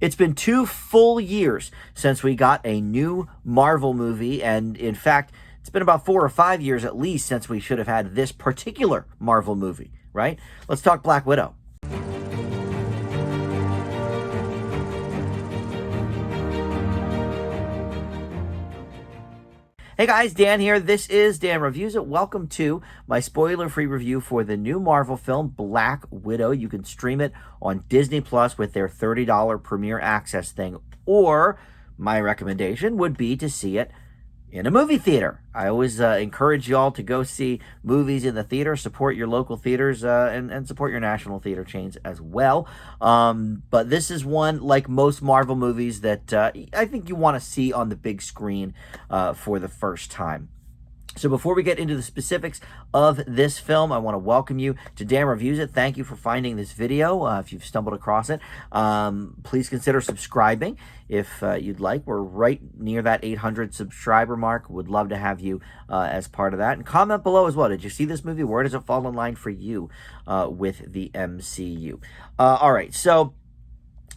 It's been 2 full years since we got a new Marvel movie, and in fact, it's been about 4 or 5 years at least since we should have had this particular Marvel movie, right? Let's talk Black Widow. Hey guys, Dan here. This is Dan Reviews It. Welcome to my spoiler-free review for the new Marvel film, Black Widow. You can stream it on Disney Plus with their $30 Premier Access thing, or my recommendation would be to see it in a movie theater. I always encourage y'all to go see movies in the theater, support your local theaters, and support your national theater chains as well. But this is one, like most Marvel movies, that I think you want to see on the big screen for the first time. So before we get into the specifics of this film, I want to welcome you to Dan Reviews It. Thank you for finding this video. If you've stumbled across it, please consider subscribing if you'd like. We're right near that 800 subscriber mark. Would love to have you as part of that. And comment below as well. Did you see this movie? Where does it fall in line for you with the MCU? All right, so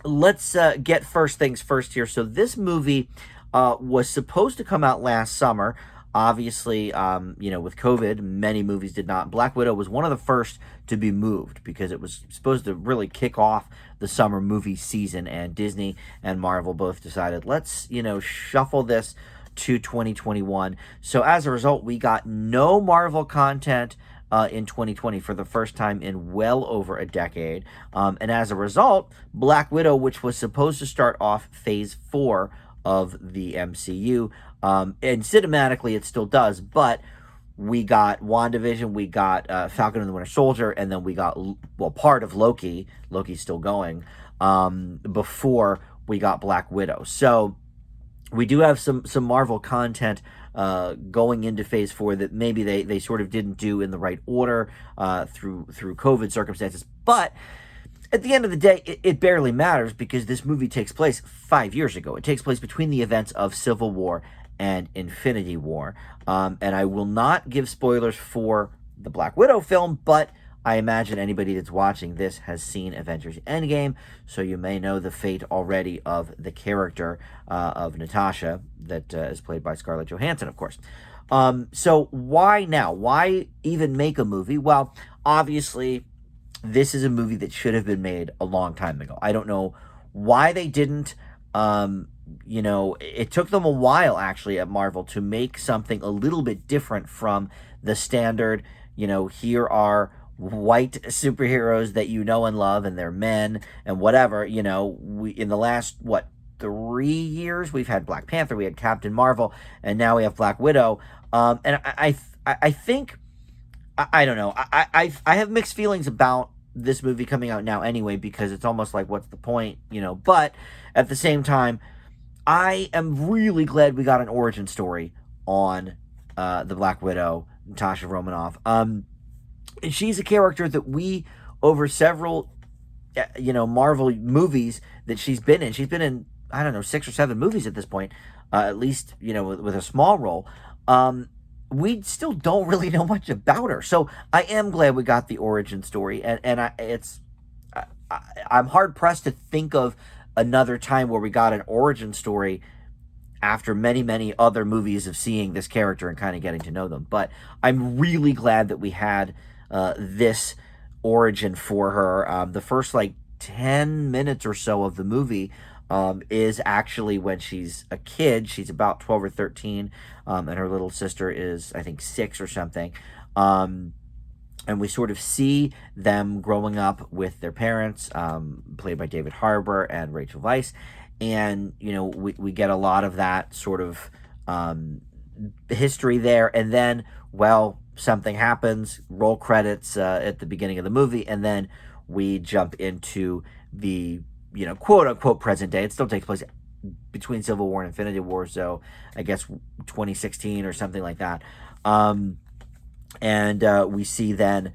let's get first things first here. So this movie was supposed to come out last summer. Obviously, with COVID, many movies did not. Black Widow was one of the first to be moved because it was supposed to really kick off the summer movie season, and Disney and Marvel both decided, let's, shuffle this to 2021. So as a result, we got no Marvel content in 2020 for the first time in well over a decade. And as a result, Black Widow, which was supposed to start off phase 4 of the MCU, and cinematically it still does, but we got WandaVision, we got Falcon and the Winter Soldier, and then we got, part of Loki's still going, before we got Black Widow. So we do have some Marvel content going into phase 4 that maybe they sort of didn't do in the right order through COVID circumstances, but at the end of the day, it barely matters because this movie takes place 5 years ago. It takes place between the events of Civil War and Infinity War. And I will not give spoilers for the Black Widow film, but I imagine anybody that's watching this has seen Avengers Endgame, so you may know the fate already of the character of Natasha that is played by Scarlett Johansson, of course. So why now? Why even make a movie? Well, obviously, this is a movie that should have been made a long time ago. I don't know why they didn't. It took them a while, actually, at Marvel to make something a little bit different from the standard, here are white superheroes that you know and love, and they're men, and whatever. We in the last, 3 years, we've had Black Panther, we had Captain Marvel, and now we have Black Widow. And I think... I don't know. I have mixed feelings about this movie coming out now anyway, because it's almost like, what's the point, But at the same time, I am really glad we got an origin story on the Black Widow, Natasha Romanoff. She's a character that we, over several, Marvel movies that she's been in, I don't know, 6 or 7 movies at this point, at least, with a small role. We still don't really know much about her. So I am glad we got the origin story. And I'm hard-pressed to think of another time where we got an origin story after many, many other movies of seeing this character and kind of getting to know them. But I'm really glad that we had this origin for her. The first, 10 minutes or so of the movie is actually when she's a kid. She's about 12 or 13, and her little sister is, I think, 6 or something. And we sort of see them growing up with their parents, played by David Harper and Rachel Weisz. And, we get a lot of that sort of history there. And then, something happens, roll credits at the beginning of the movie, and then we jump into the quote-unquote present day. It still takes place between Civil War and Infinity War, so I guess 2016 or something like that. And we see then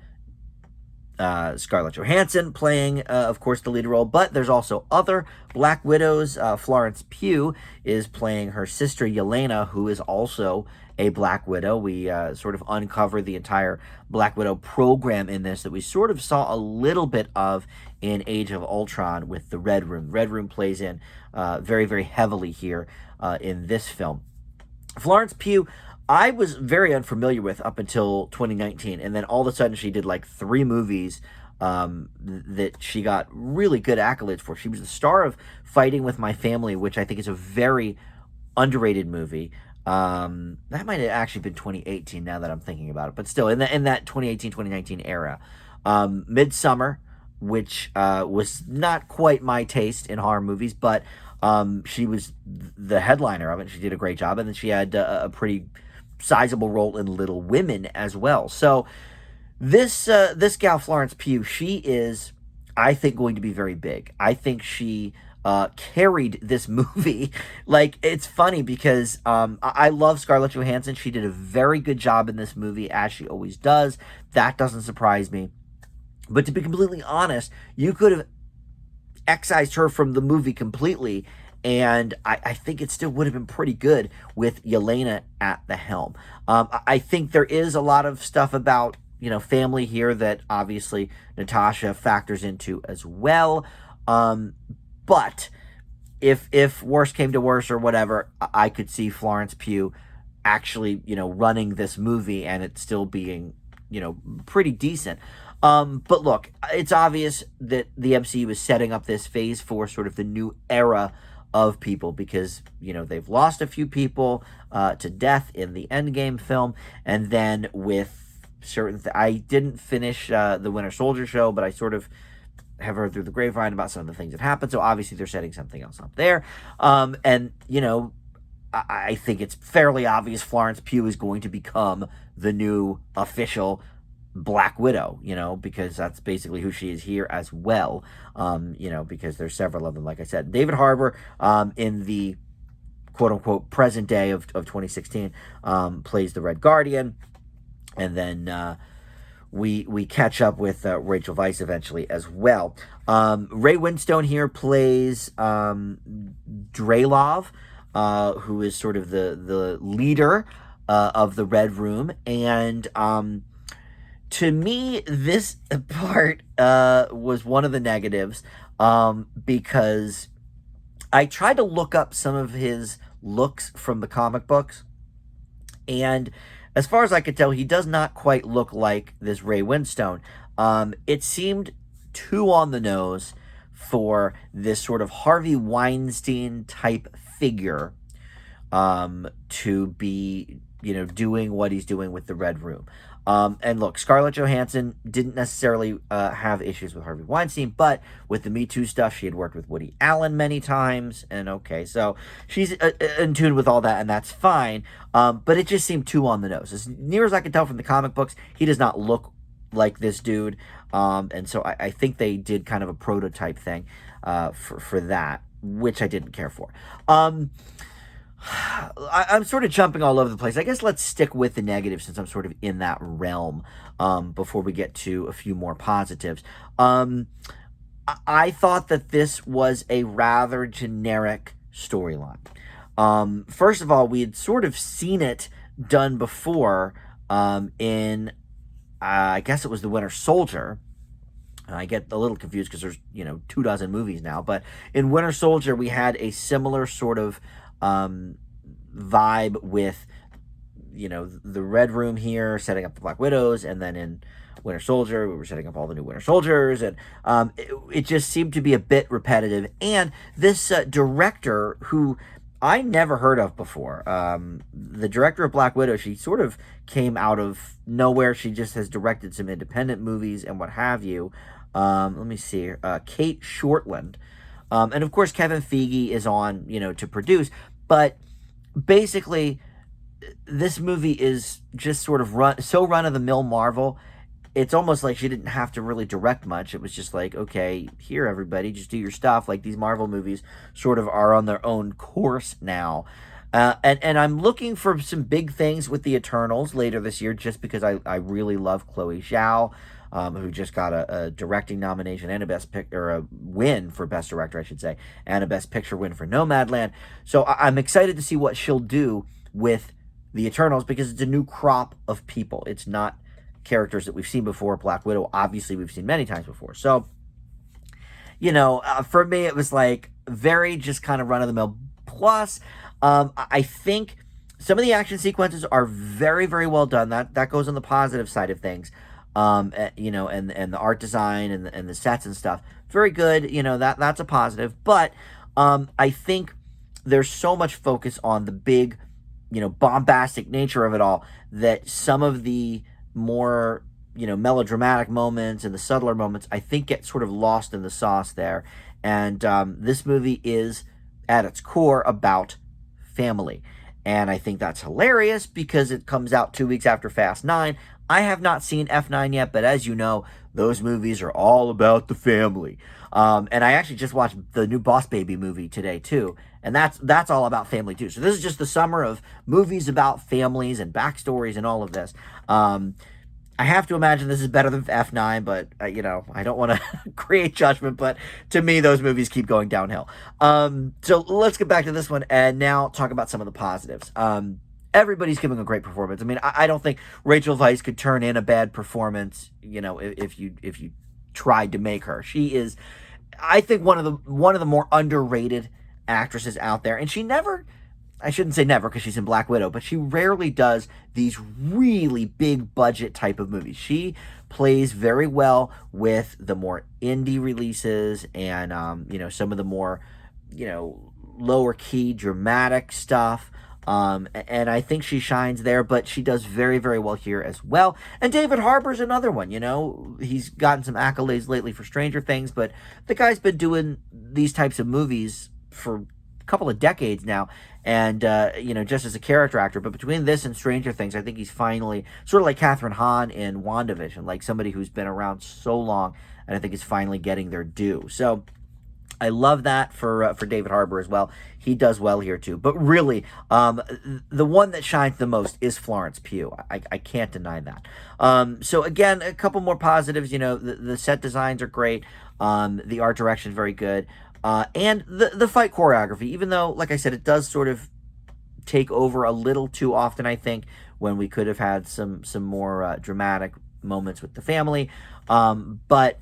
Scarlett Johansson playing, of course, the lead role, but there's also other Black Widows. Florence Pugh is playing her sister Yelena, who is also a Black Widow. We sort of uncover the entire Black Widow program in this that we sort of saw a little bit of in Age of Ultron with the Red Room. Red Room plays in very, very heavily here in this film. Florence Pugh, I was very unfamiliar with up until 2019, and then all of a sudden she did like 3 movies that she got really good accolades for. She was the star of Fighting with My Family, which I think is a very underrated movie. That might have actually been 2018 now that I'm thinking about it, but still in that 2018-2019 era. Midsummer, which was not quite my taste in horror movies, but she was the headliner of it. She did a great job, and then she had a pretty sizable role in Little Women as well. So this gal Florence Pugh, she is, I think, going to be very big. I think she carried this movie. Like, it's funny because I love Scarlett Johansson. She did a very good job in this movie, as she always does. That doesn't surprise me. But to be completely honest, you could have excised her from the movie completely, and I think it still would have been pretty good with Yelena at the helm. I think there is a lot of stuff about family here that obviously Natasha factors into as well. But if worse came to worse or whatever, I could see Florence Pugh actually, running this movie and it still being, pretty decent. But look, it's obvious that the MCU is setting up this phase 4, sort of the new era of people, because, they've lost a few people to death in the Endgame film, and then with I didn't finish the Winter Soldier show, but I sort of have heard through the grapevine about some of the things that happened, so obviously they're setting something else up there. And, I think it's fairly obvious Florence Pugh is going to become the new official Black Widow, because that's basically who she is here as well, because there's several of them, like I said. David Harper, in the quote-unquote present day of 2016, plays the Red Guardian. And then we catch up with Rachel Weisz eventually as well. Ray Winstone here plays Draylov, who is sort of the leader of the Red Room. And to me, this part was one of the negatives, because I tried to look up some of his looks from the comic books, and as far as I could tell, he does not quite look like this Ray Winstone. It seemed too on the nose for this sort of Harvey Weinstein type figure to be, doing what he's doing with the Red Room. And look, Scarlett Johansson didn't necessarily have issues with Harvey Weinstein, but with the Me Too stuff, she had worked with Woody Allen many times, and okay, so she's in tune with all that, and that's fine, but it just seemed too on the nose. As near as I can tell from the comic books, he does not look like this dude, and so I think they did kind of a prototype thing for that, which I didn't care for. I'm sort of jumping all over the place. I guess let's stick with the negatives since I'm sort of in that realm before we get to a few more positives. I thought that this was a rather generic storyline. First of all, we had sort of seen it done before in, I guess it was The Winter Soldier. I get a little confused because there's, 24 movies now. But in Winter Soldier, we had a similar sort of vibe with, the Red Room here setting up the Black Widows, and then in Winter Soldier we were setting up all the new Winter Soldiers, and it just seemed to be a bit repetitive. And this director, who I never heard of before, the director of Black Widow, she sort of came out of nowhere. She just has directed some independent movies and what have you. Let me see, Kate Shortland, and of course Kevin Feige is on, to produce. But basically, this movie is just sort of run-of-the-mill Marvel. It's almost like she didn't have to really direct much. It was just like, okay, here, everybody, just do your stuff. Like, these Marvel movies sort of are on their own course now. And I'm looking for some big things with the Eternals later this year, just because I really love Chloe Zhao, who just got a directing nomination and a win for Best Director, I should say, and a Best Picture win for Nomadland. So I'm excited to see what she'll do with the Eternals, because it's a new crop of people. It's not characters that we've seen before. Black Widow, obviously, we've seen many times before. So for me, it was like very just kind of run of the mill. Plus, I think some of the action sequences are very, very well done. That goes on the positive side of things. And the art design and the sets and stuff, very good. That's a positive. But I think there's so much focus on the big, bombastic nature of it all that some of the more melodramatic moments and the subtler moments, I think, get sort of lost in the sauce there. And this movie is, at its core, about family. And I think that's hilarious because it comes out 2 weeks after Fast 9. I have not seen F9 yet, but as you know, those movies are all about the family. And I actually just watched the new Boss Baby movie today, too. And that's all about family, too. So this is just the summer of movies about families and backstories and all of this. I have to imagine this is better than F9, but, I don't want to create judgment, but to me, those movies keep going downhill. So let's get back to this one and now talk about some of the positives. Everybody's giving a great performance. I mean, I don't think Rachel Weisz could turn in a bad performance, if you tried to make her. She is, I think, one of the more underrated actresses out there, and she never, I shouldn't say never because she's in Black Widow, but she rarely does these really big budget type of movies. She plays very well with the more indie releases and, some of the more, lower key dramatic stuff. And I think she shines there, but she does very, very well here as well. And David Harper's another one, he's gotten some accolades lately for Stranger Things, but the guy's been doing these types of movies for a couple of decades now. And, just as a character actor, but between this and Stranger Things, I think he's finally sort of like Catherine Hahn in WandaVision, like somebody who's been around so long, and I think is finally getting their due. So I love that for David Harbour as well. He does well here too. But really, the one that shines the most is Florence Pugh. I can't deny that. So again, a couple more positives. The set designs are great. The art direction is very good. And the fight choreography, even though, like I said, it does sort of take over a little too often, I think, when we could have had some more dramatic moments with the family. But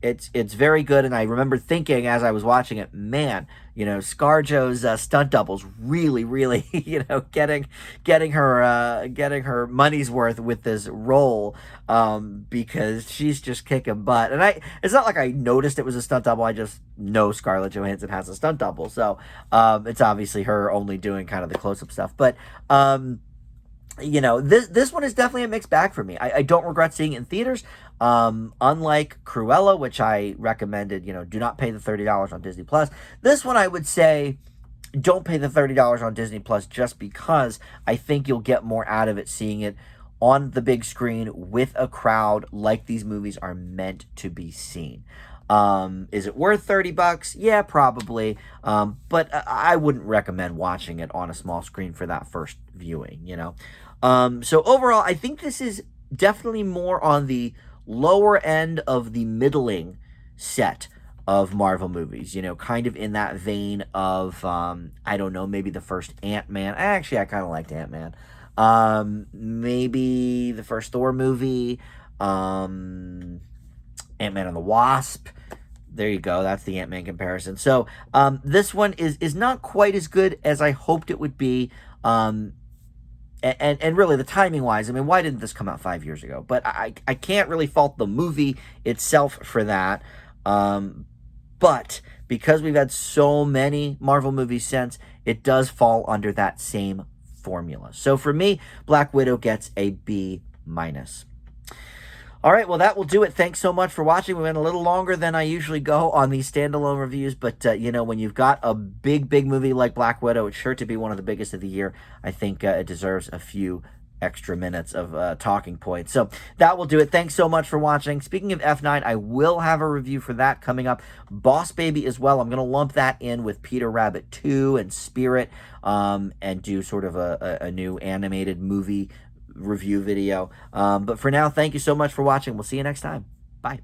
it's very good, and I remember thinking as I was watching it, man, ScarJo's stunt doubles really, really, getting her money's worth with this role, because she's just kicking butt. And it's not like I noticed it was a stunt double. I just know Scarlett Johansson has a stunt double, so it's obviously her only doing kind of the close-up stuff. But this one is definitely a mixed bag for me. I don't regret seeing it in theaters. Unlike Cruella, which I recommended, do not pay the $30 on Disney Plus. This one I would say don't pay the $30 on Disney Plus just because I think you'll get more out of it seeing it on the big screen with a crowd like these movies are meant to be seen. Is it worth $30? Yeah, probably. But I wouldn't recommend watching it on a small screen for that first viewing, So overall, I think this is definitely more on the lower end of the middling set of Marvel movies, kind of in that vein of, I don't know, maybe the first Ant-Man. Actually, I kind of liked Ant-Man. Maybe the first Thor movie, Ant-Man and the Wasp. There you go. That's the Ant-Man comparison. So this one is not quite as good as I hoped it would be. And really, the timing-wise, I mean, why didn't this come out 5 years ago? But I can't really fault the movie itself for that. But because we've had so many Marvel movies since, it does fall under that same formula. So for me, Black Widow gets a B-. All right, well, that will do it. Thanks so much for watching. We went a little longer than I usually go on these standalone reviews, but, when you've got a big, big movie like Black Widow, it's sure to be one of the biggest of the year. I think it deserves a few extra minutes of talking points. So that will do it. Thanks so much for watching. Speaking of F9, I will have a review for that coming up. Boss Baby as well. I'm going to lump that in with Peter Rabbit 2 and Spirit, and do sort of a new animated movie review video. But for now, thank you so much for watching. We'll see you next time. Bye.